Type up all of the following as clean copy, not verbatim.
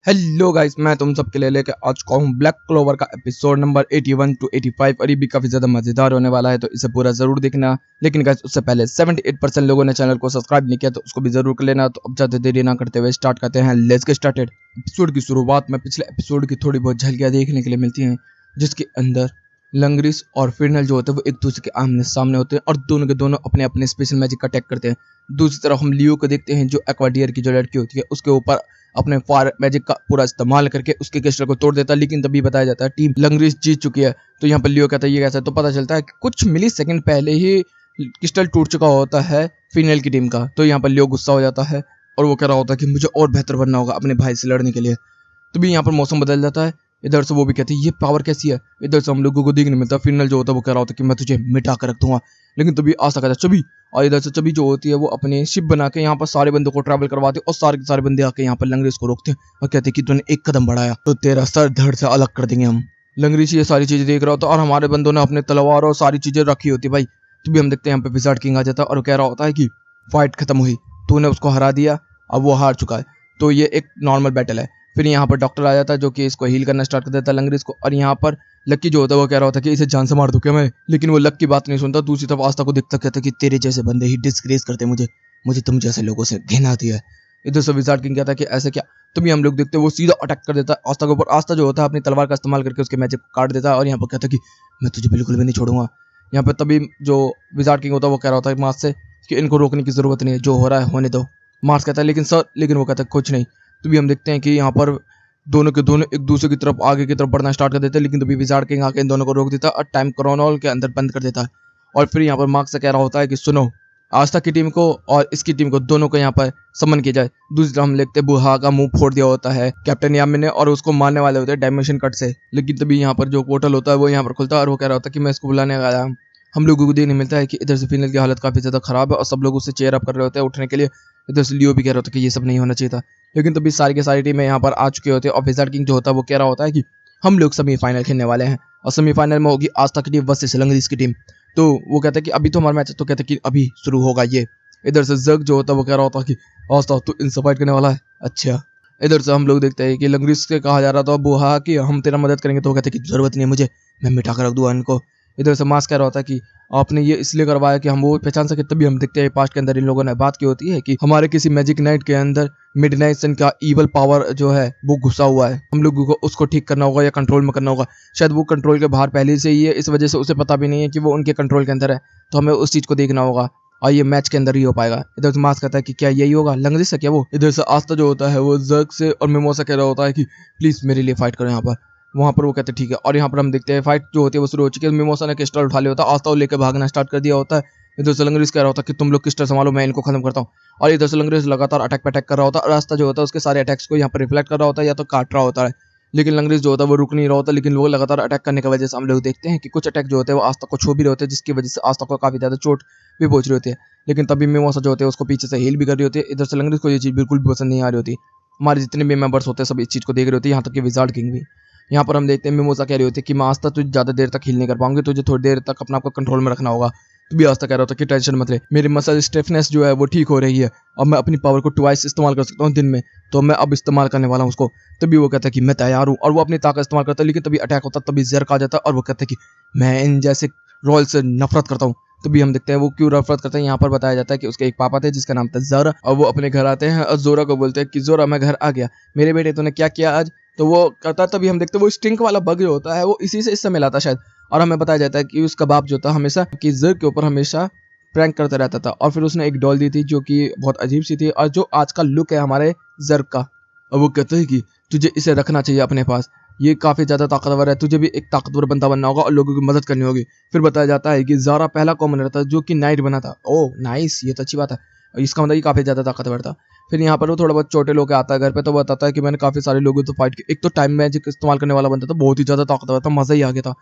Hello guys, मैं तुम सबके लिए लेके आ चुका हूँ ब्लैक क्लोवर का एपिसोड नंबर 81 टू 85 और ये भी काफी ज्यादा मजेदार होने वाला है, तो इसे पूरा जरूर देखना। लेकिन गाइस उससे पहले 78% लोगों ने चैनल को सब्सक्राइब नहीं किया, तो उसको भी जरूर कर लेना। तो अब ज्यादा देरी ना करते हुए स्टार्ट करते हैं। Let's get started. एपिसोड की शुरुआत में पिछले एपिसोड की थोड़ी बहुत झलकियां देखने के लिए मिलती हैं, जिसके अंदर लंगरिस और फिरनल जो होते हैं वो एक दूसरे के आमने सामने होते हैं और दोनों के दोनों अपने अपने स्पेशल मैजिक का अटैक करते हैं। दूसरी तरफ हम लियो को देखते हैं, जो एक्वाडियर की जो लड़की होती है उसके ऊपर अपने फायर मैजिक का पूरा इस्तेमाल करके उसके क्रिस्टल को तोड़ देता है। लेकिन तभी बताया जाता है टीम लंगरिस जीत चुकी है। तो यहाँ पर लियो कहता है ये कैसा है, तो पता चलता है कि कुछ मिली सेकंड पहले ही क्रिस्टल टूट चुका होता है फीमेल की टीम का। तो यहाँ पर लियो गुस्सा हो जाता है और वो कह रहा होता है कि मुझे और बेहतर बनना होगा अपने भाई से लड़ने के लिए। तभी यहाँ पर मौसम बदल जाता है। इधर से वो भी कहती है ये पावर कैसी है। इधर से हम लोगों को देखने मिलता है फिनल जो होता है वो कह रहा होता है कि मैं तुझे मिटा कर रख दूंगा। लेकिन तभी आशा कहता है चबी। और इधर से चबी जो होती है वो अपने शिप बना के यहाँ पर सारे बंदों को ट्रैवल करवाते और सारे के सारे बंदे आके यहाँ पर लंगरेज को रोकते हैं और कहते हैं कि तूने एक कदम बढ़ाया तो तेरा सर धड़ से अलग कर देंगे हम। लंगरेज ये सारी चीजें देख रहा होता है और हमारे बंदों ने अपने तलवार और सारी चीजें रखी होती है भाई। तभी हम देखते हैं यहाँ पे विजार्ड किंग आ जाता है और कह रहा होता है कि फाइट खत्म हुई, तूने उसको हरा दिया, अब वो हार चुका है, तो ये एक नॉर्मल बैटल है। फिर यहाँ पर डॉक्टर आ जाता है जो कि इसको हील करना स्टार्ट कर देता है लंगरिस को। और यहाँ पर लक्की जो होता है वो कह रहा होता है कि इसे जान से मार दूं क्या मैं। लेकिन वो लक की बात नहीं सुनता। दूसरी तरफ आस्था को देखता कहता है कि तेरे जैसे बंदे ही डिस्ग्रेस करते मुझे, मुझे तुम जैसे लोगों से घिन आती है। इधर से विजार्ड किंग कहता है कि ऐसे क्या। तभी हम लोग देखते हैं वो सीधा अटैक कर देता है आस्था के ऊपर। आस्था जो होता है अपनी तलवार का इस्तेमाल करके उसके मैजिक को काट देता है और यहाँ पर कहता है कि मैं तुझे बिल्कुल भी नहीं छोड़ूंगा। यहाँ पर तभी जो विजार्ड किंग होता है वो कह रहा होता है मार्स से कि इनको रोकने की जरूरत नहीं है, जो हो रहा है होने दो। मार्स कहता है लेकिन सर, लेकिन वो कहता है कुछ नहीं। तभी हम देखते हैं कि यहाँ पर दोनों के दोनों एक दूसरे की तरफ आगे की तरफ बढ़ना स्टार्ट कर देते हैं। लेकिन तभी विजार्ड किंग आके इन दोनों को रोक देता है और टाइम क्रोनॉल के अंदर बंद कर देता है। और फिर यहाँ पर मार्क से कह रहा होता है कि सुनो, आस्था की टीम को और इसकी टीम को दोनों को यहाँ पर समन किया जाए। दूसरी तरफ हम देखते हैं बुहा का मुंह फोड़ दिया होता है कैप्टन यामी ने और उसको मारने वाले होते हैं डायमेंशन कट से। लेकिन तभी यहाँ पर जो पोर्टल होता है वो यहाँ पर खुलता है और वो कह रहा होता है कि मैं इसको बुलाने आया। हम लोगों को देखने मिलता है कि इधर से फिनल की हालत काफी ज्यादा खराब है और सब लोग उससे चेयर अप कर रहे होते हैं उठने के लिए। इधर से लियो भी कह रहा होता है कि ये सब नहीं होना चाहिए था। लेकिन तभी सारी की सारी टीमें यहाँ पर आ चुके होते हैं और विजार्ड किंग जो होता है वो कह रहा होता है कि हम लोग सेमीफाइनल खेलने वाले हैं और सेमीफाइनल में होगी आस्था की टीम वर्सेस लंगरिस की टीम। तो वो कहता है कि अभी तो हमारा मैच है, तो कहते हैं कि अभी शुरू होगा ये। इधर से जग जो होता है वो कह रहा होता है कि आस्था तू इनसे फाइट करने वाला है, अच्छा। इधर से हम लोग देखते हैं कि लंगरिस से कहा जा रहा था बुहा कि हम तेरा मदद करेंगे, तो वो कहते हैं कि जरूरत नहीं है मुझे, मैं मिटा कर रख दूंगा इनको। इधर से मास कह रहा होता है कि आपने ये इसलिए करवाया कि हम वो पहचान सके। तभी हम देखते हैं पास्ट के अंदर इन लोगों ने बात की होती है कि हमारे किसी मैजिक नाइट के अंदर मिडनाइट सन का ईवल पावर जो है वो घुसा हुआ है, हम लोगों को उसको ठीक करना होगा या कंट्रोल में करना होगा। शायद वो कंट्रोल के बाहर पहले से ही है, इस वजह से उसे पता भी नहीं है कि वो उनके कंट्रोल के अंदर है। तो हमें उस चीज को देखना होगा और ये मैच के अंदर ही हो पाएगा। इधर से मास कहता है कि क्या यही होगा लंगरिस से क्या वो। इधर से आस्था जो होता है वो जर्क से और मिमोसा कह रहा होता है कि प्लीज मेरे लिए फाइट करो यहाँ पर। वहां पर वो कहते हैं ठीक है। और यहाँ पर हम देखते हैं फाइट जो होती है वो शुरू हो चुकी है। मिमोसा ने क्रिस्टल उठा लिया होता है, आस्था को लेकर भागना स्टार्ट कर दिया होता है। इधर से लंगरिस कह रहा होता है कि तुम लोग क्रिस्टल संभालो, मैं इनको खत्म करता हूँ। और इधर से लंगरेज लगातार अटैक पे अटैक कर रहा होता है और रास्ता जो होता है उसके सारे अटैक्स को यहाँ पर रिफ्लेक्ट कर रहा होता है या तो काट रहा होता है। लेकिन लंगरेज जो होता है वो रुक नहीं रहा होता। लेकिन लोग लगातार अटैक करने की वजह से हम लोग देखते हैं कि कुछ अटैक जो होते हैं वो आस्था को छू भी रहे होते हैं, जिसकी वजह से आस्था को काफी ज्यादा चोट भी पहुंच रही होती है। लेकिन तभी मिमोसा जो होते हैं उसको पीछे से हील भी कर रही होती है। इधर से लंगरेज को ये चीज बिल्कुल भी पसंद नहीं आ रही होती। हमारे जितने भी मेंबर्स होते हैं सब इस चीज को देख रहे होते हैं, यहाँ तक कि विजार्ड किंग भी। यहाँ पर हम देखते हैं मिमोसा कह रही होती है कि मैं आस्था तुझे ज्यादा देर तक हील नहीं कर पाऊंगी, तुझे थोड़ी देर तक अपना आपको कंट्रोल में रखना होगा। तो भी आस्था कह रहा था कि टेंशन मत ले, मेरी मसल स्टिफनेस जो है वो ठीक हो रही है और मैं अपनी पावर को ट्वाइस इस्तेमाल कर सकता हूँ दिन में, तो मैं अब इस्तेमाल करने वाला हूँ उसको। तभी वो कहता है कि मैं तैयार हूँ और वो अपनी ताकत इस्तेमाल करता है। लेकिन तभी अटैक होता है, तभी जर्क आ जाता है और वो कहता है कि मैं इन जैसे रोल से नफरत करता हूँ। तभी हम देखते हैं वो क्यों नफरत करते हैं। यहाँ पर बताया जाता है कि उसके एक पापा थे जिसका नाम था जोरा और वो अपने घर आते हैं और जोरा को बोलते हैं कि जोरा मैं घर आ गया, मेरे बेटे तूने क्या किया आज। तो वो कहता है, तभी हम देखते हैं वो स्टिंक वाला बग जो होता है वो इसी से इससे मिला था शायद। और हमें बताया जाता है कि उसका बाप जो था हमेशा कि जर्क के ऊपर हमेशा प्रैंक करता रहता था और फिर उसने एक डॉल दी थी जो कि बहुत अजीब सी थी और जो आज का लुक है हमारे जर्क का। और वो कहते हैं कि तुझे इसे रखना चाहिए अपने पास, ये काफी ज्यादा ताकतवर है, तुझे भी एक ताकतवर बंदा बनना होगा और लोगों की मदद करनी होगी। फिर बताया जाता है कि ज़ारा पहला कॉमनर था जो कि नाइट बना था। ओह नाइस, ये तो अच्छी बात है। और इसका मतलब ये काफी ज्यादा ताकतवर था। फिर यहाँ पर वो थोड़ा बहुत छोटे लोग आता है घर पे, तो वो बताता है कि मैंने काफी सारे लोगों तो फाइट की। एक तो टाइम मैजिक इस्तेमाल करने वाला बंदा था, बहुत ही ज्यादा ताकतवर था, मजा ही आ गया था।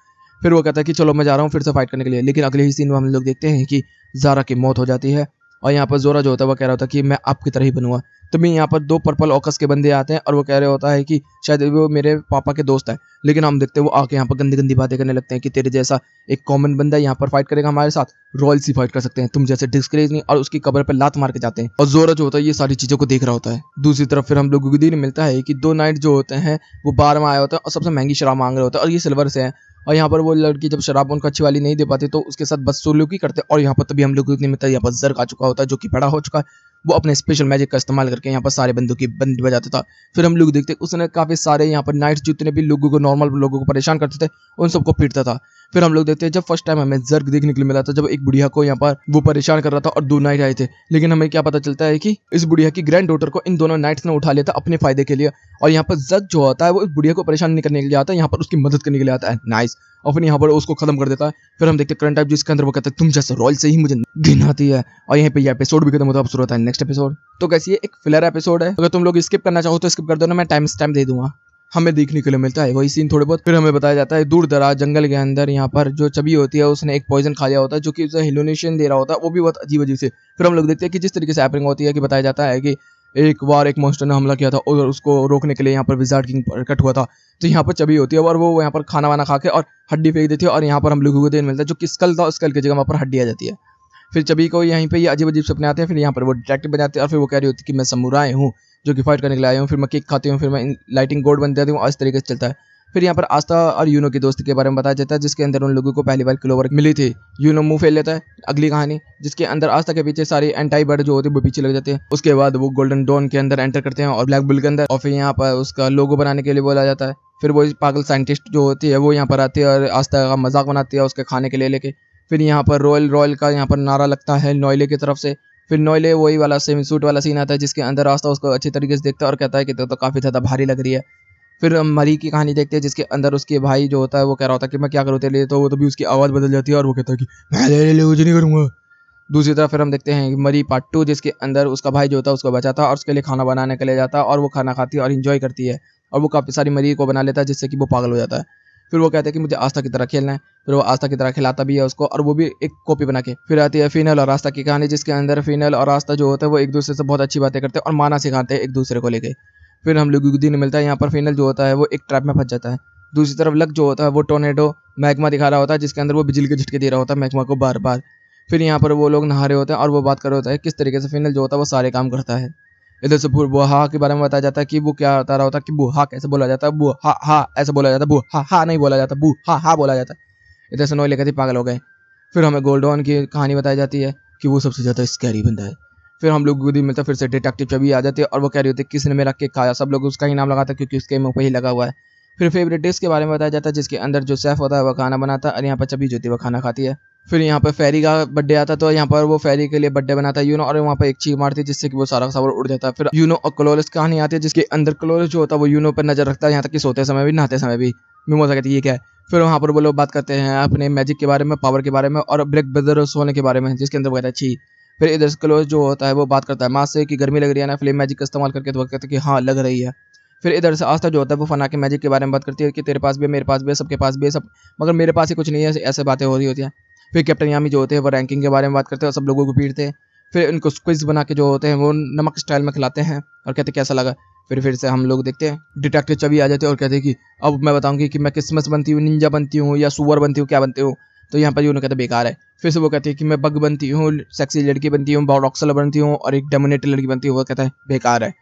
फिर वो कहता है कि चलो मैं जा रहा हूँ फिर से फाइट करने के लिए। लेकिन अगले ही सीन में हम लोग देखते हैं कि ज़ारा की मौत हो जाती है और यहाँ पर जोरा जो होता है वो कह रहा होता है कि मैं आपकी तरह ही बनूंगा। तभी यहाँ पर 2 पर्पल ऑकस के बंदे आते हैं और वो कह रहे होता है कि शायद वो मेरे पापा के दोस्त है। लेकिन हम देखते हैं वो आके यहाँ पर गंदी-गंदी बातें करने लगते हैं कि तेरे जैसा एक कॉमन बंदा यहाँ पर फाइट करेगा हमारे साथ, रॉयल सी फाइट कर सकते हैं, तुम जैसे डिस्करेज नहीं, और उसकी कब्र पे लात मार के जाते हैं। और जोरा जो होता है ये सारी चीज़ों को देख रहा होता है। दूसरी तरफ फिर हम लोगों को देखने मिलता है कि 2 नाइट जो होते हैं वो बार में आए होते हैं और सबसे महंगी शराब मांग रहे होते हैं और ये सिल्वर से है। और यहाँ पर वो लड़की जब शराब उनको अच्छी वाली नहीं दे पाती तो उसके साथ बदसलूकी करते हैं। और यहाँ पर तभी हम लोग को देखने मिलता है यहाँ पर जर्क आ चुका होता है जो कि बड़ा हो चुका है। वो अपने स्पेशल मैजिक का इस्तेमाल करके यहाँ पर सारे बंदों की बंद बजाता था। फिर हम लोग देखते उसने काफी सारे यहाँ पर नाइट्स जितने भी लोगों को, नॉर्मल लोगों को परेशान करते थे, उन सबको पीटता था। फिर हम लोग देखते हैं जब फर्स्ट टाइम हमें जर्क देखने के लिए मिला था, जब एक बुढ़िया को यहाँ पर वो परेशान कर रहा था और 2 नाइट आए थे। लेकिन हमें क्या पता चलता है कि इस बुढ़िया की ग्रैंड डॉटर को इन दोनों नाइट्स ने उठा लिया था अपने फायदे के लिए। और यहाँ पर जर्क जो होता है वो इस बुढ़िया को परेशान नहीं करने के लिए आता है, यहाँ पर उसकी मदद करने के लिए आता है। नाइस। और फिर यहाँ पर उसको खत्म कर देता है। फिर हम देखते हैं करंट टाइप जिसके अंदर वो कहता है तुम जैसे रॉयल से ही मुझे घिन आती है। और यहीं पे ये एपिसोड भी खत्म होता है। अब शुरू होता है नेक्स्ट एपिसोड। तो कैसी ये एक फिलर एपिसोड है, अगर तुम लोग स्किप करना चाहो तो स्किप कर दो ना, मैं टाइम स्टैम्प दे दूंगा। हमें देखने के लिए मिलता है वही सीन थोड़े बहुत। फिर हमें बताया जाता है दूर दराज जंगल के अंदर यहाँ पर जो चबी होती है उसने एक पॉइजन खा लिया होता है जो कि उसे हेलुसिनेशन दे रहा होता है, वो भी बहुत अजीब अजीब से। फिर हम लोग देखते हैं कि जिस तरीके से हैपनिंग होती है कि बताया जाता है कि एक बार एक मॉन्स्टर ने हमला किया था और उसको रोकने के लिए यहाँ पर विजार्ड किंग प्रकट हुआ था। तो यहाँ पर चबी होती है और वो यहाँ पर खाना वाना खा के और हड्डी फेंक देती है और यहाँ पर हम लोगों को देन मिलता है जो कि स्कल था, स्कल की जगह वहाँ पर हड्डी आ जाती है। फिर चबी को यहीं पे ये अजीब अजीब सपने आते हैं। फिर यहाँ पर वो डिटेक्टिव बन जाते हैं और फिर वो कह रही होती है कि मैं समुराई हूँ जो कि फाइट करने के लिए आया हूँ। फिर मैं केक खाती हूँ, फिर मैं लाइटिंग गोल्ड बन जाती हूँ और इस तरीके से चलता है। फिर यहाँ पर आस्था और यूनो की दोस्ती के बारे में बताया जाता है जिसके अंदर उन लोगों को पहली बार क्लोवर मिली थी। यूनो मुंह फेर लेता है, अगली कहानी जिसके अंदर आस्था के पीछे सारी एंटाई बर्ड जो होती है वो पीछे लग जाते हैं। उसके बाद वो गोल्डन डॉन के अंदर एंटर करते हैं और ब्लैक बुल के अंदर, और फिर यहाँ पर उसका लोगो बनाने के लिए बोला जाता है। फिर वो पागल साइंटिस्ट जो होती है वो यहाँ पर आती है और आस्था का मजाक बनाती है उसके खाने के लिए लेके। फिर यहाँ पर रॉयल रॉयल का यहाँ पर नारा लगता है नोएले की तरफ से। फिर नोएले वही वाला सेम सूट वाला सीन आता है जिसके अंदर आस्था उसको अच्छी तरीके से देखता है और कहता है कि तो काफी ज्यादा भारी लग रही है। फिर हम मरी की कहानी देखते हैं जिसके अंदर उसके भाई जो होता है वो कह रहा होता है कि मैं क्या करूँ तेरे लिए, तो वो तभी उसकी आवाज़ बदल जाती है और वो कहता है कि मैं तेरे लिए कुछ नहीं करूँगा। दूसरी तरफ फिर हम देखते हैं मरी पार्ट 2 जिसके अंदर उसका भाई जो होता है उसको बचाता है और उसके लिए खाना बनाने के लिए जाता है और वो खाना खाती है और इन्जॉय करती है और वो काफ़ी सारी मरी को बना लेता है जिससे कि वो पागल हो जाता है। फिर वो कहता है कि मुझे आस्था की तरह खेलना है। फिर वो आस्था की तरह खिलाता भी है उसको और वो भी एक कॉपी बना के। फिर आती है फीनल और आस्था की कहानी जिसके अंदर फीनल और आस्था जो होता है वो एक दूसरे से बहुत अच्छी बातें करते हैं और माना सिखाते हैं एक दूसरे को लेके। फिर हम लोगों को दिन मिलता है यहाँ पर फीनल जो होता है वो एक ट्रैप में फंस जाता है। दूसरी तरफ लक जो होता है वो टोर्नेडो मैग्मा दिखा रहा होता है जिसके अंदर वो बिजली के झटके दे रहा होता है मैग्मा को बार बार। फिर यहाँ पर वो लोग नहा रहे होते हैं और वो बात कर रहे होता है किस तरीके से फीनल जो होता है वो सारे काम करता है। इधर से बुहा के बारे में बताया जाता है कि वो क्या बता रहा होता है कि बुहा कैसे बोला जाता है, बुहा हा ऐसे बोला जाता है, बुहा हा नहीं बोला जाता, बुहा हा बोला जाता है। इधर से नोएले कहते पागल हो गए। फिर हमें गोल्डन की कहानी बताई जाती है कि वो सबसे ज़्यादा स्कैरी बंदा है। फिर हम लोग गोदी मिलता है, फिर से डिटेक्टिव चबी आ जाती है और वो कह रही होती है किसने मेरा केक खाया, सब लोग उसका ही नाम लगाते हैं क्योंकि उसके मुंह पे ही लगा हुआ है। फिर फेवरेट डिश के बारे में बताया जाता है जिसके अंदर जो शेफ होता है वो खाना बनाता है और यहाँ पर चबी जो होती है वो खाना खाती है। फिर यहाँ पर फेरी का बर्थडे आता है तो यहाँ पर वो फेरी के लिए बर्थडे बनाता है यूनो और वहाँ पर एक चीख मारती है जिससे कि वो सारा सावर उड़ जाता है। फिर यूनो और क्लोरस कहानी आती है जिसके अंदर क्लोरस जो होता है वो यूनो पर नजर रखता है यहाँ तक कि सोते समय भी नहाते समय भी। मिमोजा कहती है ये क्या है। फिर वहाँ पर वो लोग बात करते हैं अपने मैजिक के बारे में, पावर के बारे में और ब्लैक ब्रदर्स होने के बारे में जिसके अंदर वो कहता है छी। फिर इधर क्लोज जो होता है वो बात करता है माँ से कि गर्मी लग रही है ना फ्लेम मैजिक का इस्तेमाल करके, तो वो कहते हैं कि हाँ लग रही है। फिर इधर से आस्था जो होता है वो फना के मैजिक के बारे में बात करती है कि तेरे पास भी है, मेरे पास भी है, सबके पास भी है, सब मगर मेरे पास ही कुछ नहीं है, ऐसे बातें हो रही होती हैं। फिर कैप्टन यामी जो होते हैं वो रैंकिंग के बारे में बात करते हैं और सब लोगों को पीटते हैं। फिर इनको क्विज बना के जो होते हैं वो नमक स्टाइल में खिलाते हैं और कहते हैं कैसा लगा। फिर से हम लोग देखते हैं डिटेक्टिव चबी आ जाते हैं और कहते हैं कि अब मैं बताऊंगी कि मैं किस्मत बनती हूँ, निंजा बनती हूँ या सुअर बनती हूँ, क्या बनती हूँ। तो यहाँ पर यूनो कहते बेकार है। फिर से वो कहती है कि मैं बग बनती हूँ, सेक्सी लड़की बनती हूँ, बॉक्सर बनती हूँ और एक डोमिनेटेड लड़की बनती हूँ। वो कहता है बेकार है।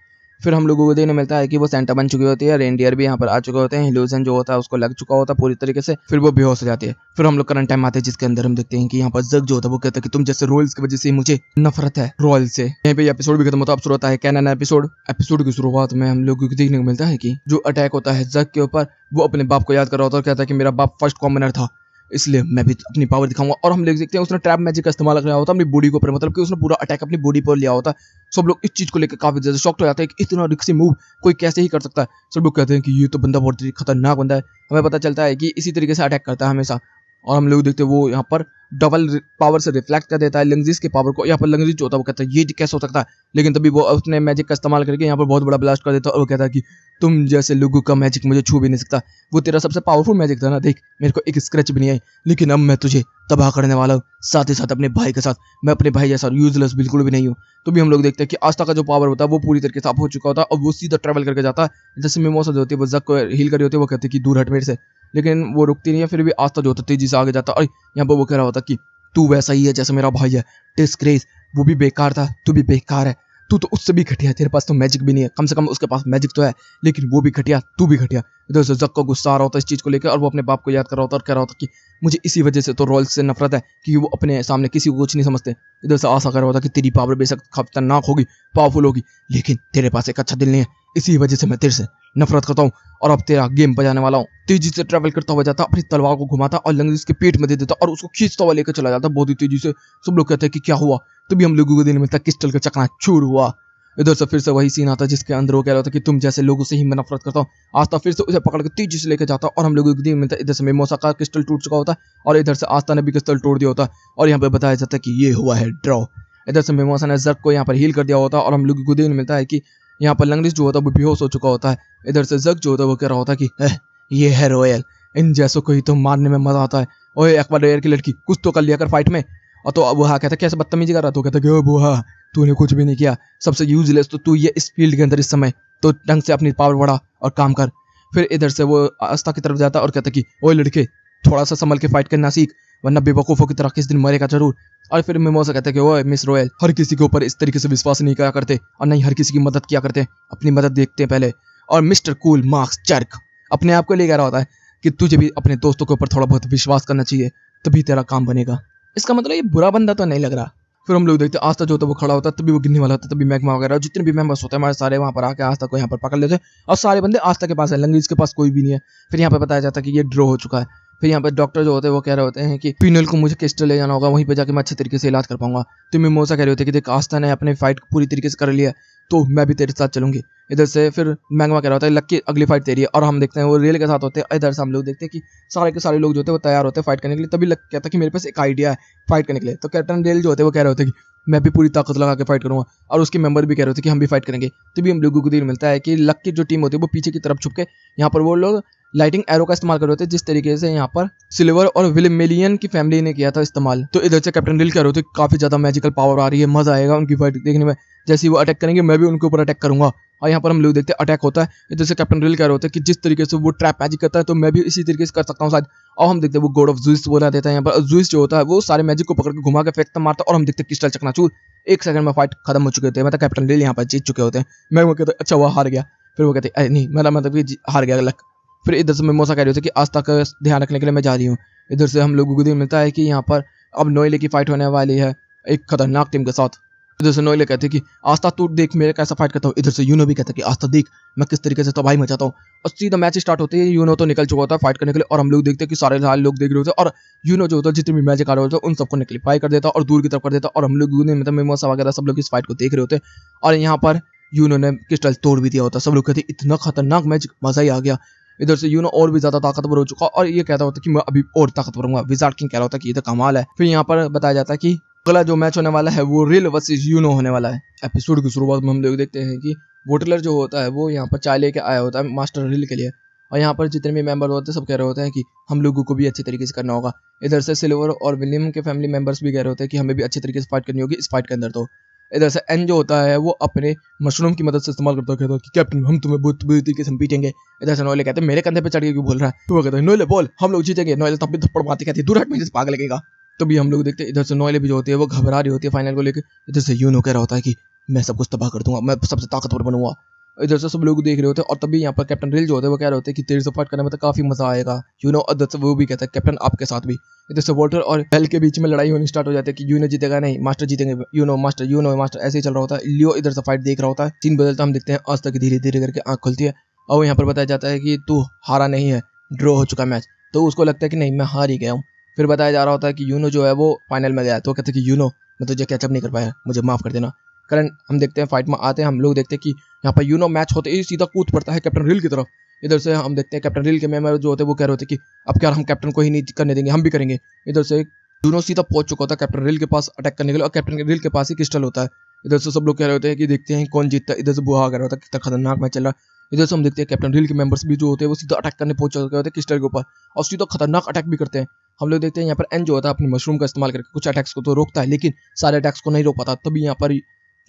फिर हम लोगों को देखने मिलता है कि वो सेंटा बन चुकी होती है, रेनडियर भी यहाँ पर आ चुके होते हैं, हिलूजन जो होता है उसको लग चुका होता है पूरी तरीके से। फिर वो बेहोश हो जाती है। फिर हम लोग करंट टाइम आते हैं जिसके अंदर हम देखते हैं कि यहाँ पर जग जो होता है वो कहता है कि तुम जैसे रोल्स की वजह से मुझे नफरत है रॉयल से। यहाँ पे एपिसोड भी खत्म होता है। अब शुरू होता है कैनन एपिसोड की शुरुआत में हम लोगों को देखने को मिलता है कि जो अटैक होता है जग के ऊपर वो अपने बाप को याद कर रहा होता है और कहता है कि मेरा बाप फर्स्ट कॉमनर था इसलिए मैं भी अपनी पावर दिखाऊंगा। और हम लोग देखते हैं उसने ट्रैप मैजिक का इस्तेमाल किया होता है अपनी बॉडी के ऊपर, मतलब कि उसने पूरा अटैक अपनी बॉडी पर लिया होता है। सब लोग इस चीज को लेकर काफी ज्यादा शॉक्ड हो जाते हैं कि इतना रिस्की मूव कोई कैसे ही कर सकता है। सब लोग कहते हैं कि ये तो बंदा बहुत खतरनाक बंदा है। हमें पता चलता है कि इसी तरीके से अटैक करता है हमेशा और हम लोग देखते हैं वो यहाँ पर डबल पावर से रिफ्लेक्ट कर देता है लंगजिस के पावर को। यहाँ पर लंगजिस जो होता है वो कहता है ये कैसे हो सकता है, लेकिन तभी वो अपने मैजिक का इस्तेमाल करके यहाँ पर बहुत बड़ा ब्लास्ट कर देता है और वो कहता है कि तुम जैसे लोगों का मैजिक मुझे छू भी नहीं सकता। वो तेरा सबसे पावरफुल मैजिक था ना, देख मेरे को एक स्क्रैच भी नहीं आई, लेकिन अब मैं तुझे तबाह करने वाला हूँ, साथ ही साथ अपने भाई के साथ। मैं अपने भाई जैसा यूजलेस बिल्कुल भी नहीं हूँ। तो भी हम लोग देखते हैं कि आस्था का जो पावर होता है वो पूरी तरीके से ऑफ हो चुका होता है और वो सीधा ट्रैवल करके जाता है। जैसे मिमोसा जो होती है वो जक को हील कर रही होती है, वो कहती है कि दूर हट मेरे से, लेकिन वो रुकती नहीं है। फिर भी आस्था जो होता है तेजी से आगे जाता है और यहाँ पर वो कह रहा होता कि तू वैसा ही है जैसा मेरा भाई है, डिस्ग्रेस। वो भी बेकार था, तू भी बेकार है, तू तो उससे भी घटिया है, तेरे पास तो मैजिक भी नहीं है, कम से कम उसके पास मैजिक तो है, लेकिन वो भी घटिया, तू भी घटिया। इधर से जक को गुस्सा आ रहा होता है इस चीज को लेकर और वो अपने बाप को याद कर रहा होता है और कह रहा होता कि मुझे इसी वजह से तो रॉयल्स से नफरत है कि वो अपने सामने किसी को कुछ नहीं समझते। इधर से आशा कर रहा होता कि तेरी पावर बेशक खतरनाक होगी, पावरफुल होगी, लेकिन तेरे पास एक अच्छा दिल नहीं है, इसी वजह से मैं तेरे से नफरत करता हूँ और अब तेरा गेम बजाने वाला हूँ। तेजी से ट्रैवल करता हुआ जाता, अपनी तलवार को घुमाता और लंगजिस के पेट में दे देता और उसको खींचता हुआ लेकर चला जाता बहुत ही तेजी से। सब लोग कहते हैं कि क्या हुआ, तभी हम लोगों को दिन मिलता क्रिस्टल का चकनाचूर हुआ। इधर से फिर से वही सीन आता जिसके अंदर वो कह रहा था कि तुम जैसे लोगों से ही मैं नफरत करता हूँ। आस्था फिर से उसे पकड़ के तेजी से लेकर जाता और हम लोगों को दिन मिलता इधर से मिमोसा का क्रिस्टल टूट चुका होता और इधर से आस्था ने भी क्रिस्टल तोड़ दिया होता और यहाँ पे बताया जाता है कि ये हुआ है ड्रॉ। इधर से मिमोसा ने जक को यहाँ पर हील कर दिया होता और हम लोगों को दिन मिलता है कि यहाँ पर लंगलिस जो होता है वो बेहोश हो चुका होता है। इधर से जक जो होता है वो कह रहा होता है कि ये है रॉयल, इन जैसों को ही तो मारने में मजा आता है। ओए एक्वाडोर की लड़की, कुछ तो कर लिया कर फाइट में। और तो वो हाँ कहता कैसे बदतमीजी कर रहा, तो कहता कि ओ बुआ तूने कुछ भी नहीं किया, सबसे यूजलेस तो तू ये इस फील्ड के अंदर इस समय, तो ढंग से अपनी पावर बढ़ा और काम कर। फिर इधर से वो आस्था की तरफ जाता और कहता कि ओए लड़के थोड़ा सा संभल के फाइट करना सीख, वरना बेवकूफों की तरह किस दिन मरेगा जरूर। और फिर मिमोसा कहता है कि ओए मिस रॉयल, हर किसी के ऊपर इस तरीके से विश्वास नहीं करा करते और नहीं हर किसी की मदद किया करते, अपनी मदद देखते हैं पहले। और मिस्टर कूल मार्क्स चर्क अपने आप को ले कह रहा होता है कि तुझे भी अपने दोस्तों के ऊपर थोड़ा बहुत विश्वास करना चाहिए, तभी तेरा काम बनेगा। इसका मतलब ये बुरा बंदा तो नहीं लग रहा। फिर हम लोग देखते हैं आस्था जो होता है वो खड़ा होता है, तभी वो गिरने वाला होता है, तभी मैग्मा वगैरह जितने भी मेंबर्स होते हैं हमारे सारे वहां पर आके आस्था को यहाँ पर पकड़ लेते हैं और सारे बंदे आस्था के पास है, लंगलिस के पास कोई भी नहीं है। फिर यहाँ पे बताया जाता है कि ये ड्रॉ हो चुका है। फिर यहाँ पे डॉक्टर जो होते हैं वो कह रहे होते हैं कि पिनल को मुझे क्रिस्टल ले जाना होगा, वहीं पे जाके मैं अच्छे तरीके से इलाज कर पाऊंगा। तो मिमोसा कह रहे होते हैं कि देख आस्था ने अपने फाइट पूरी तरीके से कर लिया है, तो मैं भी तेरे साथ चलूंगी। इधर से फिर मैग्मा कह रहा होता है लक्की अगली फाइट तेरी है और हम देखते हैं वो रेल के साथ होते हैं। इधर से हम लोग देखते हैं कि सारे के सारे लोग जो होते हैं वो तैयार होते हैं फाइट करने के लिए। तभी लक कहता है कि मेरे पास एक आइडिया है फाइट करने के लिए। तो कैप्टन रेल जो होते हैं वो कह रहे होते हैं कि मैं भी पूरी ताकत लगा के फाइट करूंगा और उसके मेंबर भी कह रहे होते हैं कि हम भी फाइट करेंगे। तभी हम लोगों को देर मिलता है कि लक की जो टीम होती है वो पीछे की तरफ छुप के यहाँ पर वो लोग लाइटिंग एरो का इस्तेमाल कर रहे होते हैं, जिस तरीके से यहाँ पर सिल्वर और विलियन की फैमिली ने किया था इस्तेमाल। तो इधर से कैप्टन रिल कह रहे होते काफी ज्यादा मैजिकल पावर आ रही है, मजा आएगा उनकी फाइट देखने में, जैसे वो अटैक करेंगे मैं भी उनके ऊपर अटैक करूंगा। और यहाँ पर हम लोग देखते हैं अटैक होता है। इधर से कैप्टन रिल कह रहे होते हैं कि जिस तरीके से वो ट्रैप मैजिक करता है तो मैं भी इसी तरीके से कर सकता हूँ शायद। और हम देखते हैं वो गॉड ऑफ जुइस बोला देता है यहाँ पर। जुइस जो होता है वो सारे मैजिक को पकड़ के घुमा के फेंकता मारता है और हम देखते हैं क्रिस्टल चकनाचूर। एक सेकंड में फाइट खत्म हो चुके होते हैं, मतलब कैप्टन रिल यहाँ पर जीत चुके होते हैं। मैं वो कहता अच्छा वो हार गया, फिर वो कहते हैं नहीं मेरा मतलब कि हार गया लक। फिर इधर से मिमोसा कह रहे होते कि आज तक ध्यान रखने के लिए मैं जा रही हूँ। इधर से हम लोगों को दिन मिलता है कि यहाँ पर अब नोएले की फाइट होने वाली है एक खतरनाक टीम के साथ। इधर से नोएले कहते कि आस्था तू देख मेरे कैसा फाइट करता हूँ। इधर से यूनो भी कहता है कि आस्था देख मैं किस तरीके से तबाही मचाता हूँ। और सीधा मैच स्टार्ट होते है, यूनो तो निकल चुका होता है फाइट करने के लिए और हम लोग देखते हैं कि सारे लोग देख रहे होते हैं और यूनो जो होता है जितने भी मैजिक आ रहे होते हैं उन सबको निकलिफाई कर देता और दूर की तरफ कर देता। और हम लोग मतलब मिमोसा वगैरह सब लोग इस फाइट को देख रहे होते हैं और यहाँ पर यूनो ने क्रिस्टल तोड़ भी दिया होता। सब लोग कहते इतना खतरनाक मैजिक, मजा ही आ गया। इधर से यूनो और भी ज्यादा ताकतवर हो चुका और ये कहता होता कि मैं अभी और ताकतवर हूँ। विजार्ड किंग कह रहा होता कि ये तो कमाल है। फिर यहाँ पर बताया जाता है कि अगला जो मैच होने वाला है वो रिल वर्सेस यूनो होने वाला है। एपिसोड की शुरुआत में हम लोग देखते हैं कि वोटलर जो होता है वो यहाँ पर चाय लेके आया होता है मास्टर रिल के लिए और यहाँ पर जितने भी मेंबर होते हैं सब कह रहे होते हैं कि हम लोगों को भी अच्छे तरीके से करना होगा। इधर से सिल्वर और विलियम के फैमिली मेंबर्स भी कह रहे होते हैं कि हमें भी अच्छे तरीके से फाइट करनी होगी इस फाइट के अंदर। तो इधर से एन जो होता है वो अपने मशरूम की मदद से इस्तेमाल करता है, कहता है कि कैप्टन हम तुम्हें बहुत बुरी तरीके से हम पीटेंगे। इधर से नोएले कहते हैं मेरे कंधे पे चढ़ के क्यों बोल रहा है, तो वो कहता है नोएले बोल हम लोग जीतेंगे। नोएले तब भी थप्पड़ मारती कहती है दूर हट मुझे पागल लगेगा। तो भी हम लोग देखते हैं इधर से नोएले भी जो होती है वो घबरा रही होती है फाइनल को लेकर। इधर से यूनो कह रहा होता है कि मैं सब कुछ तबाह कर दूंगा, मैं सबसे ताकतवर बनूंगा। इधर से सब लोग देख रहे होते हैं और तभी यहाँ पर कैप्टन रिल जो होते हैं वो कह रहे होते हैं कि तेरे से फाइट करने में तो काफी मजा आएगा यूनो। इधर से वो भी कहता है कैप्टन आपके साथ भी। इधर से वॉल्टर और बेल के बीच में लड़ाई होनी स्टार्ट हो जाती है कि यूनो जीतेगा नहीं मास्टर जीतेंगे, यूनो मास्टर ऐसे ही चल रहा होता है। लियो इधर से फाइट देख रहा होता है। सीन बदलता हम देखते हैं आज तक धीरे धीरे करके आंख खुलती है और यहाँ पर बताया जाता है कि तू हारा नहीं है, ड्रॉ हो चुका मैच। तो उसको लगता है कि नहीं मैं हार ही गया हूँ। फिर बताया जा रहा होता है कि यूनो जो है वो फाइनल में गया। तो कहते हैं कि यूनो मैं तुझे कैचअप नहीं कर पाया, मुझे माफ कर देना। करंट हम देखते हैं फाइट में आते हैं हम लोग देखते हैं कि यहाँ पर यूनो मैच होते ही सीधा कूद पड़ता है कैप्टन रिल की तरफ। इधर से हम देखते हैं कैप्टन रील के मेंबर जो होते हैं वो कह रहे होते कि अब क्या हम कैप्टन को ही नहीं करने देंगे, हम भी करेंगे। इधर से यूनो सीधा पहुंच चुका होता है कैप्टन रील के पास अटैक करने के लिए और कैप्टन रील के पास ही क्रिस्टल होता है। इधर से सब लोग कह रहे होते हैं कि देखते हैं कौन जीतता है। इधर से बुहा कर रहा होता है कितना खतरनाक मैच चल रहा है। इधर से हम देखते हैं कैप्टन रील के मेंबर्स भी जो होते हैं वो सीधा अटैक करने पहुंच चुके होते हैं क्रिस्टल के ऊपर और सीधा खतरनाक अटैक भी करते हैं। हम लोग देखते हैं यहाँ पर एन जो होता है अपनी मशरूम का इस्तेमाल करके कुछ अटैक्स को तो रोकता है लेकिन सारे अटैक्स को नहीं रोक पाता। तभी यहाँ पर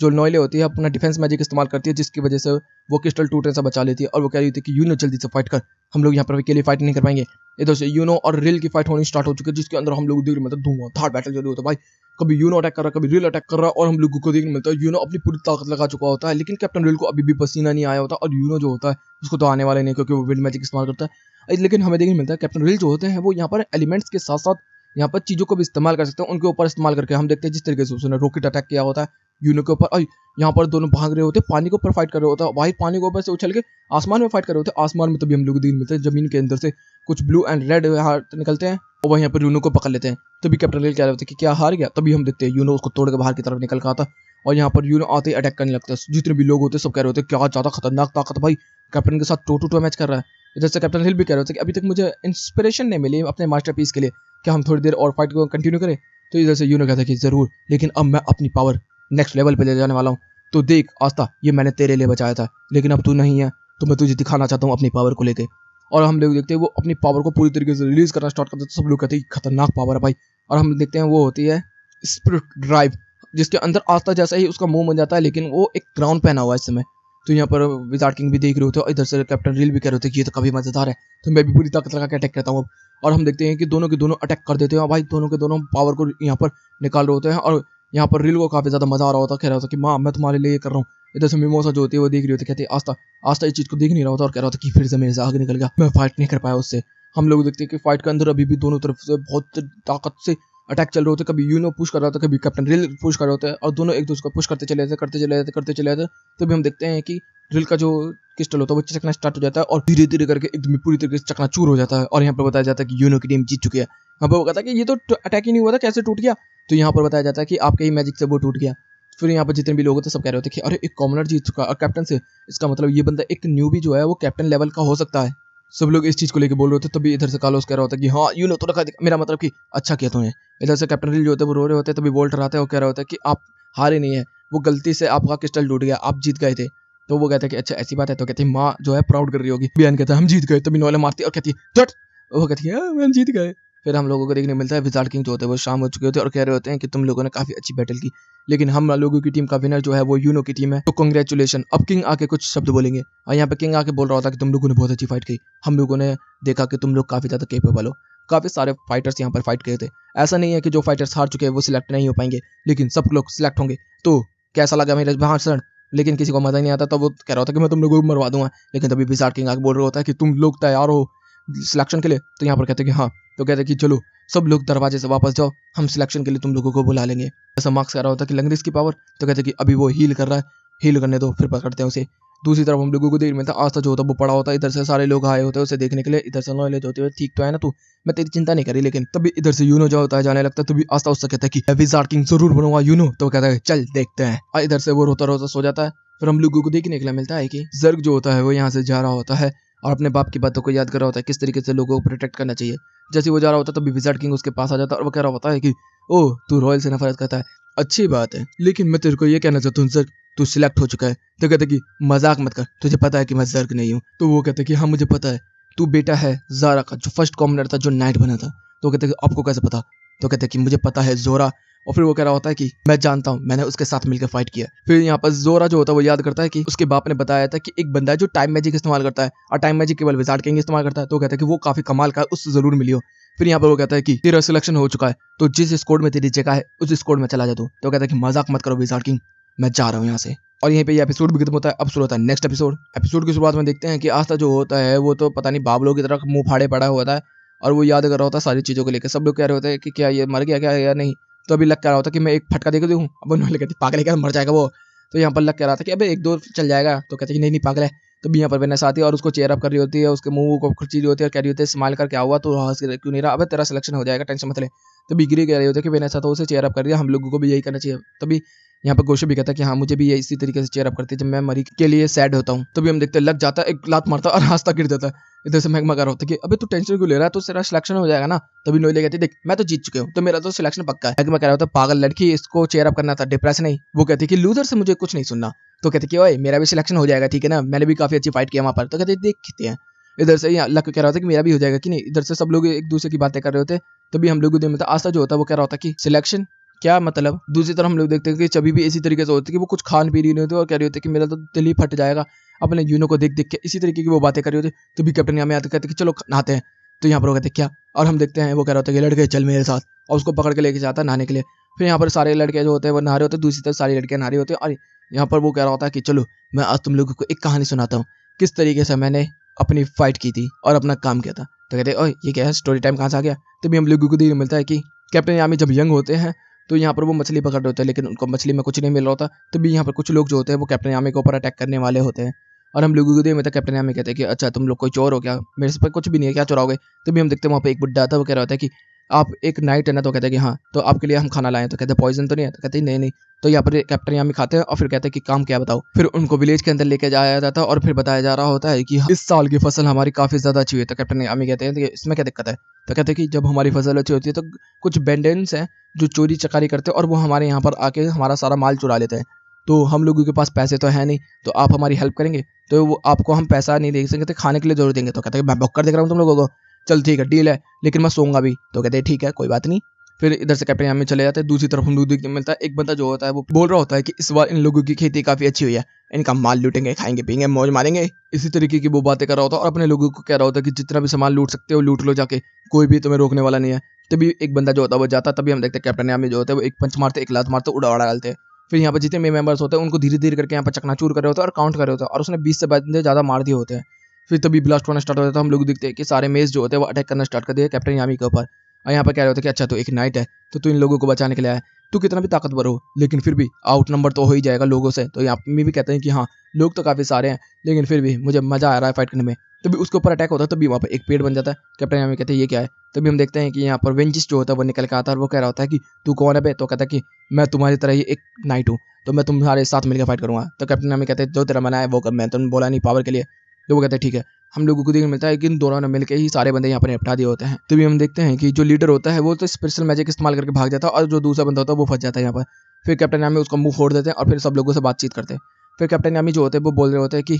जो नॉयले होती है अपना डिफेंस मैजिक इस्तेमाल करती है जिसकी वजह से वो क्रिस्टल टूटने से बचा लेती है और वो कह रही थी कि यूनो जल्दी से फाइट कर, हम लोग यहाँ पर अकेले फाइट नहीं कर पाएंगे। इधर से यूनो और रिल की फाइट होनी स्टार्ट हो चुकी है जिसके अंदर हम लोग देख रहे मतलब धुआंधार बैटल चल रही होता है भाई। कभी यूनो अटैक कर रहा है, कभी रिल अटैक कर रहा है और हम लोगों को देखने मिलता है यूनो अपनी पूरी ताकत लगा चुका होता है लेकिन कैप्टन रिल को अभी भी पसीना नहीं आया होता और यूनो जो होता है उसको तो आने वाला नहीं क्योंकि वो विंड मैजिक इस्तेमाल करता है। लेकिन हमें देखने मिलता है कैप्टन रिल जो होते हैं वो यहाँ पर एलिमेंट्स के साथ साथ यहाँ पर चीजों को भी इस्तेमाल कर सकते हैं, उनके ऊपर इस्तेमाल करके हम देखते हैं जिस तरीके से उसने रॉकेट अटैक किया होता है यूनो के ऊपर और यहाँ पर दोनों भाग रहे होते हैं, पानी के ऊपर फाइट कर रहे होता है भाई, पानी के ऊपर से उछल के आसमान में फाइट कर रहे होते हैं। आसमान में तभी हम लोग दिन मिलते हैं जमीन के अंदर से कुछ ब्लू एंड रेड हार्ट निकलते हैं और वहीं पर यूनो को पकड़ लेते हैं। तभी कैप्टन रिल कह रहे होते हैं कि क्या हार गया। तभी हम देखते हैं यूनो उसको तोड़ के बाहर की तरफ निकल का आता और यहाँ पर यूनो आते ही अटैक करने लगता है। जितने भी लोग होते हैं सब कह रहे होते हैं क्या ज्यादा खतरनाक ताकत भाई, कैप्टन के साथ 2-2 मैच कर रहा है। इधर से कैप्टन हिल भी कह रहे होते हैं कि अभी तक मुझे इंस्पिरेशन नहीं मिली अपने मास्टरपीस के लिए, क्या हम थोड़ी देर और फाइट को कंटिन्यू करें। तो इधर से यूनो कहता है कि जरूर, लेकिन अब मैं अपनी पावर नेक्स्ट लेवल पे ले जाने वाला हूँ। तो देख आस्था, ये मैंने तेरे लिए बचाया था लेकिन अब तू नहीं है तो मैं तुझे दिखाना चाहता हूँ अपनी पावर को लेके। और हम लोग देखते हैं वो अपनी पावर को पूरी तरीके से रिलीज करना स्टार्ट करते हैं। तो सब लोग कहते हैं खतरनाक पावर है भाई। और हम देखते हैं वो होती है स्पिरिट ड्राइव जिसके अंदर आस्था जैसा ही उसका मुंह बन जाता है लेकिन वो एक क्राउन पहना हुआ है इस समय। तो यहाँ पर विजार्ड किंग भी देख रहे होते हैं और इधर से कैप्टन रील भी कह रहे होते हैं कि ये तो काफी मजेदार है, तो मैं भी पूरी ताकत लगा के अटैक करता हूँ। और हम देखते हैं कि दोनों के दोनों अटैक कर देते हैं भाई, दोनों के दोनों पावर को यहाँ पर निकाल रहे होते हैं और यहाँ पर रील को काफी ज्यादा मजा आ रहा होता है, कह रहा होता कि माँ मैं तुम्हारे लिए ये कर रहा हूँ। इधर से मिमोसा जो होती है वो देख रही होती, कहती है आस्था, आस्था इस चीज को देख नहीं रहा होता और कह रहा होता कि फिर से मेरे से आगे निकल गया, मैं फाइट नहीं कर पाया उससे। हम लोग देखते हैं कि फाइट के अंदर अभी भी दोनों तरफ से बहुत ताकत से अटैक चल रहे होते, कभी यूनो पुश कर रहा था कभी कैप्टन रील पुश कर रहे होते हैं और दोनों एक दूसरे को पुश करते चले जाते। तभी हम देखते हैं कि ड्रिल का जो क्रिस्टल होता है वो चकना स्टार्ट हो जाता है और धीरे धीरे करके एकदम पूरी तरीके से चकनाचूर हो जाता है। और यहाँ पर बताया जाता है कि यूनो की टीम जीत चुकी है। यहाँ पर वो कहता है कि ये तो अटैक ही नहीं हुआ था, कैसे टूट गया। तो यहाँ पर बताया जाता है कि आपके ही मैजिक से वो टूट गया। फिर यहाँ पर जितने भी लोग होते सब कह रहे होते कि अरे एक कॉमनर जीत चुका और कैप्टन से, इसका मतलब ये बंदा एक न्यूबी जो है वो कैप्टन लेवल का हो सकता है। सब लोग इस चीज को लेके बोल रहे होते। तभी इधर से कार्लोस कह रहा होता है कि हाँ यूनो तो रखा, मेरा मतलब कि अच्छा किया तूने। इधर से कैप्टन रील जो होते हैं वो रो रहे होते हैं। तभी वोल्टर आता है वो कह रहा होता है कि आप हारे नहीं है, वो गलती से आपका क्रिस्टल टूट गया, आप जीत गए थे। तो वो कहता है कि अच्छा ऐसी बात है। तो कहती है माँ जो है प्राउड कर रही होगी। बियान कहता है हम जीत गए। तभी नॉले मारती है और कहती है दट, वो कहती है हम जीत गए। फिर हम लोगों को देखने मिलता है विजार्ड किंग जो होते हैं वो शाम हो चुके होते हैं और कह रहे होते हैं कि तुम लोगों ने काफी अच्छी बैटल की लेकिन हम लोगों की टीम का विनर जो है वो यूनो की टीम है, तो कांग्रेचुलेशन। अब किंग आके कुछ शब्द बोलेंगे और यहाँ पे किंग आके बोल रहा होता कि तुम लोगों ने बहुत अच्छी फाइट की, हम लोगों ने देखा कि तुम लोग काफी ज्यादा केपेबल हो। काफी सारे फाइटर्स यहाँ पर फाइट किए थे, ऐसा नहीं है कि जो फाइटर्स हार चुके हैं वो सिलेक्ट नहीं हो पाएंगे, लेकिन सब लोग सिलेक्ट होंगे। तो कैसा लगा मेरा भाषण, लेकिन किसी को मजा नहीं आता। तो वो कह रहा होता कि मैं तुम लोगों को मरवा दूंगा। लेकिन तभी विजार्ड किंग आके बोल रहा होता है कि तुम लोग तैयार हो सिलेक्शन के लिए। तो यहाँ पर कहते हैं कि हाँ। तो कहते हैं कि चलो सब लोग दरवाजे से वापस जाओ, हम सिलेक्शन के लिए तुम लोगों को बुला लेंगे। ऐसा मार्क्स कह रहा होता है कि लंगरिस की पावर। तो कहते हैं कि अभी वो हील कर रहा है, हील करने दो फिर पकड़ते हैं उसे। दूसरी तरफ हम लोगों को देख मिलता है आस्था जो होता है वो पड़ा होता है। इधर से सारे लोग आए होते हैं उसे देखने के लिए। इधर से नॉलेज होती है ठीक तो है ना तू, मैं तेरी चिंता नहीं करी। लेकिन तभी इधर से यूनो जो होता है जाने लगता है। तभी आस्था उससे कहता है कि विजार्ड किंग जरूर बनूंगा यूनो। तो कहता है चल देखते हैं। और इधर से वो रोता रोता सो जाता है। फिर हम लोगों को देखने के लिए मिलता है कि जर्ग जो होता है वो यहाँ से जा रहा होता है और अपने बाप की बातों को याद कर रहा होता है किस तरीके से लोगों को प्रोटेक्ट करना चाहिए। जैसे वो जा रहा होता है तभी विजार्ड किंग उसके पास आ जाता है और वो कह रहा होता है कि ओह तू रॉयल से नफरत करता है, अच्छी बात है, लेकिन मैं तेरे को ये कहना चाहता हूँ जर्ग तू सिलेक्ट हो चुका है। तो कहते कि मजाक मत कर, तुझे पता है कि मैं जर्ग नहीं हूँ। तो वो कहते कि हाँ मुझे पता है, तू बेटा है जारा का जो फर्स्ट कॉमनर था जो नाइट बना था। तो कहते आपको कैसे पता। तो कहते कि मुझे पता है जोरा। और फिर वो कह रहा होता है कि मैं जानता हूँ, मैंने उसके साथ मिलकर फाइट किया। फिर यहाँ पर जोरा जो होता है वो याद करता है कि उसके बाप ने बताया था कि एक बंदा है जो टाइम मैजिक इस्तेमाल करता है और टाइम मैजिक केवल विजार्ड किंग इस्तेमाल करता है। तो कहता है कि वो काफी कमाल का है, उससे जरूर मिलियो। फिर यहाँ पर वो कहता है कि तेरा सिलेक्शन हो चुका है, तो जिस स्कोर में तेरी जगह है उस स्कोर में चला जा तू। तो कहता है कि मजाक मत करो विजार्ड किंग, मैं जा रहा हूँ यहाँ से। और यहीं पे ये एपिसोड भी खत्म होता है। अब शुरू होता है नेक्स्ट एपिसोड। एपिसोड की शुरुआत में देखते हैं कि आस्था जो होता है वो तो पता नहीं बाबलों की तरह मुंह फाड़े पड़ा होता है और वो याद कर रहा होता है सारी चीजों को लेकर। सब लोग कह रहे होते हैं कि क्या ये मर गया क्या या नहीं। तो अभी लग कह रहा होता कि मैं एक फटका देकर दूँ। अब उन्होंने कहती पागल है क्या, मर जाएगा वो। तो यहाँ पर लग कह रहा था कि अबे एक दो चल जाएगा। तो कहते कि नहीं पागल है। तो भी यहाँ पर वेनेस आती है और उसको चेयर अप कर रही होती है, उसके मुंह को खुरची रही होती है और कह रही होती है स्माइल करके आऊगा तो क्यों नहीं रहा, अब तेरा सिलेक्शन हो जाएगा टेंशन मत ले। तभी गिरी कह रहे होते कि मैंने ऐसा तो उसे चेयर अप कर दिया, हम लोगों को भी यही करना चाहिए। तभी यहाँ पर गोशो भी कहता है कि हाँ मुझे भी ये इसी तरीके से चेयर अप करती है जब मैं मरी के लिए सैड होता हूँ। तभी हम देखते हैं लग जाता है, एक लात मारता है और रास्ता गिर जाता है। इधर से मैग्मा कह रहा होता है कि अबे तू टेंशन क्यों ले रहा है, तो तेरा सिलेक्शन हो जाएगा ना। तभी नोएले कहती है देख मैं तो जीत चुके हूँ तो मेरा तो सिलेक्शन पक्का है। मैग्मा कह रहा होता है पागल लड़की, इसको चेयर अप करना था, डिप्रेशन नहीं। वो कहती है कि लूजर से मुझे कुछ नहीं सुनना। तो कहते कि ओए मेरा भी सिलेक्शन हो जाएगा ठीक है ना, मैंने भी काफी अच्छी फाइट किया वहां पर। तो कहते देखते हैं। इधर से लक कह रहा होता है कि मेरा भी हो जाएगा कि नहीं। इधर से सब लोग एक दूसरे की बातें कर रहे होते। तभी हम लोग मतलब आस्था जो होता है वो कह रहा होता है कि सिलेक्शन क्या मतलब। दूसरी तरफ हम लोग देखते हैं कि चबी भी इसी तरीके से होती है कि वो कुछ खान पी रही नहीं होती और कह रही होती है कि मेरा तो दिल ही फट जाएगा अपने यूनो को देख देख के। इसी तरीके की वो बातें कर रही होती। तो भी कैप्टन यहाँ में आते कहते कि चलो नहाते हैं। तो यहाँ पर वो कहते क्या, और हम देखते हैं वो कह रहा होता है कि लड़के चल मेरे साथ, और उसको पकड़ के लेके जाता है नहाने के लिए। फिर यहाँ पर सारे लड़के जो होते हैं वो नहा रहे होते हैं, दूसरी तरफ सारी लड़कियां नहा रही होती है। और यहाँ पर वो कह रहा होता है कि चलो मैं आज तुम लोगों को एक कहानी सुनाता हूँ किस तरीके से मैंने अपनी फाइट की थी और अपना काम किया था। तो कहते ओए ये क्या है, स्टोरी टाइम कहाँ से आ गया। तभी हम लोगों को देखने मिलता है कि कैप्टन यामी जब यंग होते हैं तो यहाँ पर वो मछली पकड़ रहे होते हैं, लेकिन उनको मछली में कुछ नहीं मिल रहा होता। तभी यहाँ पर कुछ लोग जो होते हैं वो कैप्टन यामी के ऊपर अटैक करने वाले होते हैं। और हम लोगों को देखने मिलता है कैप्टन यामी कहते हैं कि अच्छा तुम लोग कोई चोर हो क्या, मेरे से कुछ भी नहीं है, क्या चुराओगे। तभी हम देखते हैं वहाँ पे एक बुड्ढा आता है, वो कह रहा होता है कि आप एक नाइट है ना। तो कहते हैं कि हाँ, तो आपके लिए हम खाना लाए। तो कहते हैं पॉइजन तो नहीं है। तो कहते हैं नहीं नहीं। तो यहाँ पर कैप्टन यामी खाते हैं और फिर कहते हैं कि काम क्या बताओ। फिर उनको विलेज के अंदर लेके जाया जाता है और फिर बताया जा रहा होता है कि इस साल की फसल हमारी काफी ज्यादा अच्छी हुई है। तो कैप्टन यामी कहते हैं कि इसमें क्या दिक्कत है। तो कहते हैं कि जब हमारी फसल अच्छी होती है तो कुछ बेंडेंस हैं जो चोरी चकारी करते हैं और वो हमारे यहाँ पर आके हमारा सारा माल चुरा लेते हैं। तो हम लोगों के पास पैसे तो है नहीं, तो आप हमारी हेल्प करेंगे। तो वो आपको हम पैसा नहीं दे सकते, खाने के लिए जरूर देंगे। तो कहते हैं मैं बुक कर देख रहा हूँ तुम लोगों को, चल ठीक है डील है, लेकिन मैं सोऊंगा भी। तो कहते हैं ठीक है कोई बात नहीं। फिर इधर से कैप्टन यामी चले जाते हैं। दूसरी तरफ हम लोग देखने मिलता है एक बंदा जो होता है वो बोल रहा होता है कि इस बार इन लोगों की खेती काफी अच्छी हुई है, इनका माल लूटेंगे, खाएंगे पीएंगे मौज मारेंगे। इसी तरीके की वो बातें कर रहा होता है और अपने लोगों को कह रहा होता है कि जितना भी सामान लूट सकते हो लूट लो जाके, कोई भी तुम्हें रोकने वाला नहीं है। तभी एक बंदा जो होता है वो जाता है। तभी हम देखते हैं कैप्टन यामी जो होता है वो एक पंच मारते, एक लात मारते, उड़ा उड़ा डालते हैं। फिर यहाँ पर जितने भी मेंबर्स होते हैं उनको धीरे धीरे करके यहाँ पर चकनाचूर कर रहे होते हैं और काउंट कर रहे होते हैं, और उसने 20 से बंदे ज्यादा मार दिए होते हैं। फिर तभी ब्लास्ट होना स्टार्ट हो जाता है। हम लोग देखते हैं कि सारे मेज जो होते हैं वो अटैक करना स्टार्ट कर दिए कैप्टन यामी के ऊपर। और यहाँ पर कह रहे होते हैं कि अच्छा तो एक नाइट है तो तू इन लोगों को बचाने के लिए आया, तू कितना भी ताकतवर हो लेकिन फिर भी आउट नंबर तो हो ही जाएगा लोगों से। तो यहाँ में भी कहते हैं कि हाँ लोग तो काफी सारे हैं लेकिन फिर भी मुझे मजा आ रहा है फाइट करने में। तभी उसके ऊपर अटैक होता है। तभी वहाँ पर एक पेड़ बन जाता है। कैप्टन यामी कहते हैं ये क्या है। तभी हम देखते हैं कि यहाँ पर वेंजिस जो होता है वो निकल के आता है और वो कह रहा होता है कि तू कौन है बे। तो कहता है कि मैं तुम्हारी तरह ही एक नाइट हूँ, तो मैं तुम्हारे साथ मिलकर फाइट करूंगा। तो कैप्टन यामी कहते हैं जो तेरा मना है वो कर, मैं तुमने बोला नहीं पावर के लिए। तो वो कहते हैं ठीक है। हम लोगों को देखने मिलता है कि इन दोनों ने मिलकर ही सारे बंदे यहाँ पर निपटा दिए होते हैं। तभी हम देखते हैं कि जो लीडर होता है वो तो स्पेशल मैजिक इस्तेमाल करके भाग जाता है और जो दूसरा बंदा होता है वो फंस जाता है यहाँ पर। फिर कैप्टन यामी उसका मुंह फोड़ देते हैं और फिर सब लोगों से बातचीत करते हैं। फिर कैप्टन यामी जो होते हैं वो बोल रहे होते हैं कि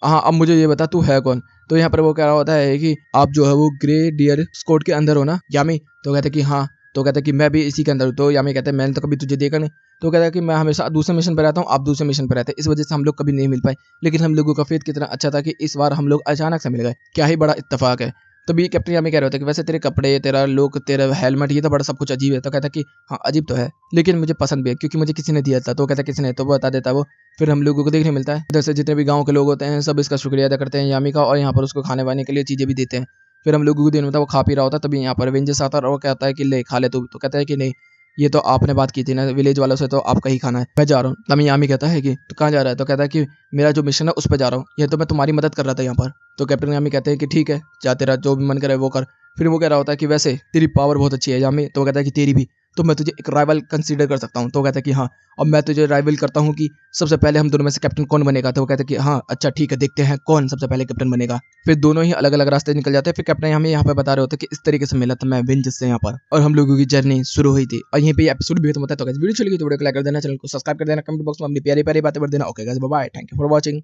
हाँ अब मुझे ये बता तू है कौन। तो यहाँ पर वो कह रहा होता है कि आप जो है वो ग्रे डियर स्क्वाड के अंदर हो ना यामी। तो कहते हैं कि हाँ। तो कहते हैं कि मैं भी इसी के अंदर हूँ। तो यामी कहते हैं मैंने तो कभी तुझे देखा नहीं। तो कहता है कि मैं हमेशा दूसरे मिशन पर रहता हूँ, आप दूसरे मिशन पर रहते हैं, इस वजह से हम लोग कभी नहीं मिल पाए। लेकिन हम लोगों का फेथ कितना अच्छा था कि इस बार हम लोग अचानक से मिल गए, क्या ही बड़ा इत्तेफाक है। तभी कैप्टन यामी कह रहे होते कि वैसे तेरे कपड़े, तेरा लुक, तेरा हेलमेट, ये तो बड़ा सब कुछ अजीब है। तो कहता कि हाँ अजीब तो है लेकिन मुझे पसंद भी है क्योंकि मुझे किसी ने दिया था। तो कहता किसी ने, तो वो बता देता वो। फिर हम लोगों को देखने मिलता है इधर से जितने भी गाँव के लोग होते हैं सब इसका शुक्रिया अदा करते हैं यामी का, और यहाँ पर उसको खाने वाने के लिए चीजें भी देते हैं। फिर हम लोगों को दिन में वो खा पी रहा होता है। तभी यहाँ पर वेंजस आता है और वो कहता है कि ले खा ले तू। तो कहता है कि नहीं ये तो आपने बात की थी ना विलेज वालों से, तो आपका ही खाना है, मैं जा रहा हूँ। तभी यामी कहता है कि तो कहाँ जा रहा है। तो कहता है कि मेरा जो मिशन है उस पर जा रहा हूँ, ये तो मैं तुम्हारी मदद कर रहा था यहाँ पर। तो कैप्टन यामी कहते हैं कि ठीक है जा, तेरा जो भी मन करे वो कर। फिर वो कह रहा होता है कि वैसे तेरी पावर बहुत अच्छी है यामी। तो वो कहता है कि तेरी भी, तो मैं तुझे एक राइवल कंसीडर कर सकता हूँ। तो कहता है कि हाँ अब मैं तुझे राइवल करता हूँ कि सबसे पहले हम दोनों में से कैप्टन कौन बनेगा। तो वो कहता है कि हाँ अच्छा ठीक है देखते हैं कौन सबसे पहले कैप्टन बनेगा। फिर दोनों ही अलग अलग रास्ते निकल जाते हैं। फिर कैप्टन हमें यहाँ पे बता रहे होते हैं कि इस तरीके से मिला था मैं वेंजस से यहाँ पर, और हम लोगों की जर्नी शुरू हुई थी। और यहीं पे एपिसोड भी खत्म होता है। तो वीडियो चली गई तो वीडियो को लाइक कर देना, चैनल को सब्सक्राइब कर देना, कमेंट बॉक्स में अपनी प्यारी प्यारी बातें कर देना। Okay guys bye bye, thank you for watching.